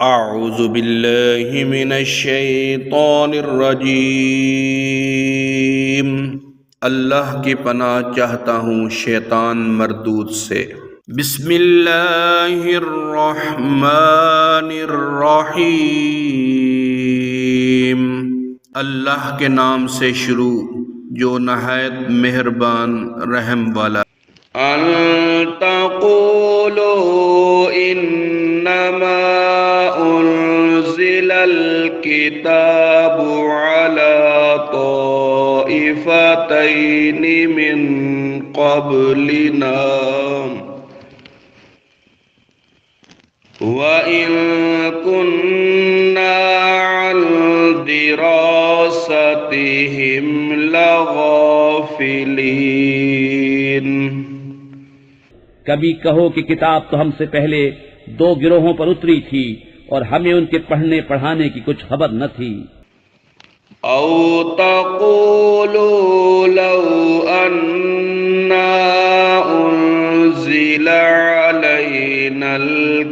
अऊज़ु बिल्लाहि मिनश शैतानिर रजीम। अल्लाह की पनाह चाहता हूँ शैतान मरदूद से। बिस्मिल्लाहिर रहमानिर रहीम। अल्लाह के नाम से शुरू जो नहायत मेहरबान रहम वाला। अन तक़ूलू इन्नमा उन्ज़िलल किताबु अला ताइफ़तैनि मिन क़ब्लिना व इन कुन्ना अन दिरासतिहिम लग़ाफ़िलीन। कभी कहो कि किताब तो हमसे पहले दो गिरोहों पर उतरी थी और हमें उनके पढ़ने पढ़ाने की कुछ खबर न थी। औ तक़ूलू लौ अन्ना उन्ज़िला अलैनल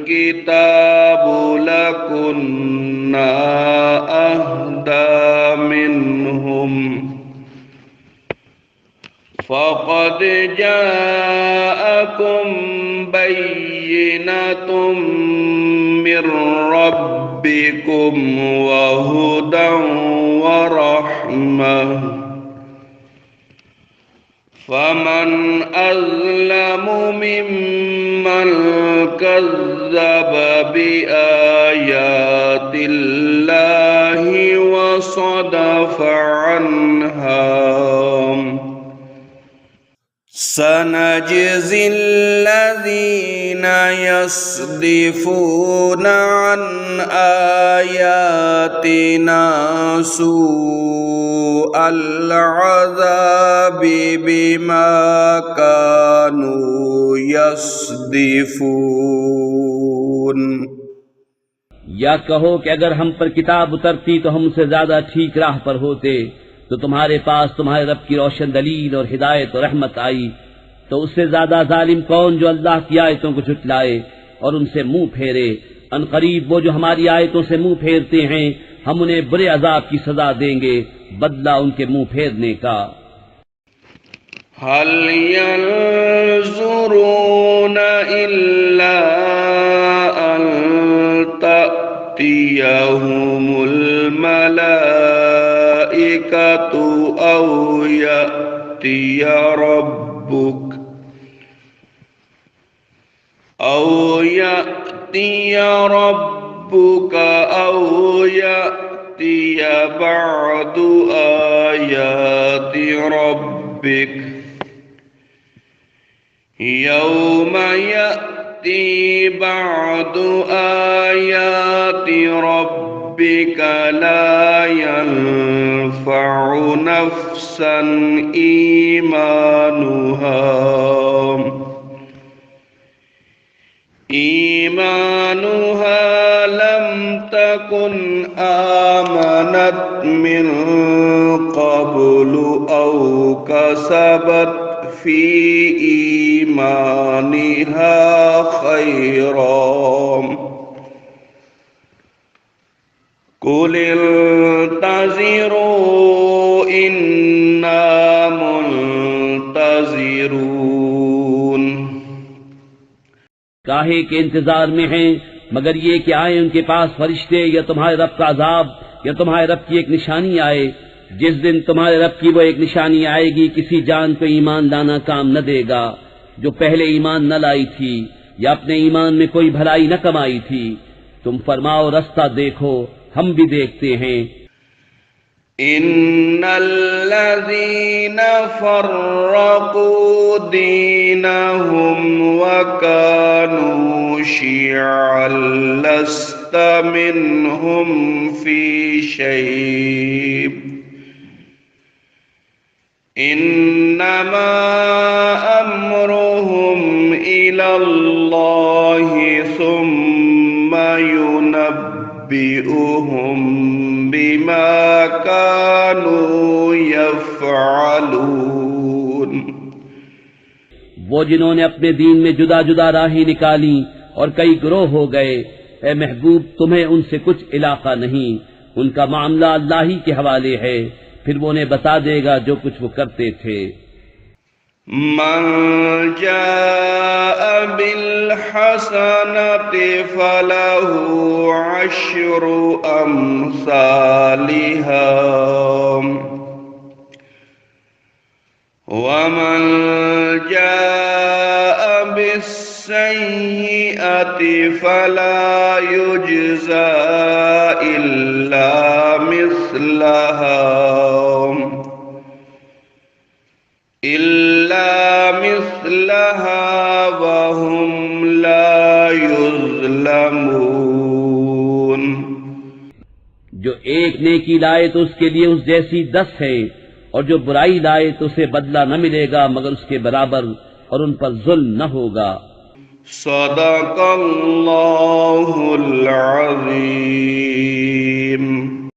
किताबु लकुन्ना अहदा मिनहुम फ़क़द जाअकुम बय्यिनतुम मिर रब्बिकुम व हुदन व रहमह फमन अज़लमु मिम्मन कज़्ज़ब बिआयातिल्लाहि व सदफ़ अन्हा। सनजिज़िल्लज़ीना यस्दिफ़ूना अन आयातिना सूअल अज़ाबि बिमा कानू यस्दिफ़ून। या कहो कि अगर हम पर किताब उतरती तो हम उससे ज्यादा ठीक राह पर होते, तो तुम्हारे पास तुम्हारे रब की रोशन दलील और हिदायत और रहमत आई, तो उससे ज्यादा जालिम कौन जो अल्लाह की आयतों को झुटलाए और उनसे मुंह फेरे। अनकरीब वो जो हमारी आयतों से मुंह फेरते हैं, हम उन्हें बुरे अजाब की सजा देंगे, बदला उनके मुंह फेरने का। हल यंज़ुरून इल्ला अन तअतियहुमुल मलाइकतु औ यअतिया रब्बुक औ यअतिया बअदु आयाति रब्बिक यौम यअति बअदु आयाति रब्बिक ला यनफ़उ नफ़्सन ईमानुहा लम तकुन आमनत मिन क़ब्लु औ कसबत फी ईमानिहा खैरा कुल इंतज़िरू इन्ना मुंतज़िरून। काहे के इंतजार में हैं, मगर ये कि आए उनके पास फरिश्ते या तुम्हारे रब का अजाब या तुम्हारे रब की एक निशानी आए। जिस दिन तुम्हारे रब की वो एक निशानी आएगी, किसी जान को ईमान लाना काम न देगा जो पहले ईमान न लाई थी या अपने ईमान में कोई भलाई न कमाई थी। तुम फरमाओ रास्ता देखो, हम भी देखते हैं। इन्नल्लज़ीना फ़र्रक़ू दीनहुम व कानू शियअन लस्त मिनहुम फ़ी शै'इन इन्नमा अम्रुहुम इलल्लाहि सुम्मा युनब्बिउहुम बिमा कानू यफ़अलून। वो जिन्होंने अपने दीन में जुदा जुदा राहें निकाली और कई गिरोह हो गए, ए महबूब, तुम्हें उनसे कुछ इलाका नहीं, उनका मामला अल्लाह ही के हवाले है, फिर वो उन्हें बता देगा जो कुछ वो करते थे। मन जाअ बिल हसनति फलहु अश्रु अम्सालिहा वमन जाअ बिस्सय्यिअति फला युज्ज़ा इल्ला मिस्लहा वहुम ला युज़्लमून। जो एक नेकी लाए तो उसके लिए उस जैसी 10 है, और जो बुराई लाए तो उसे बदला न मिलेगा मगर उसके बराबर, और उन पर जुल्म न होगा। सदक़ल्लाहुल अज़ीम।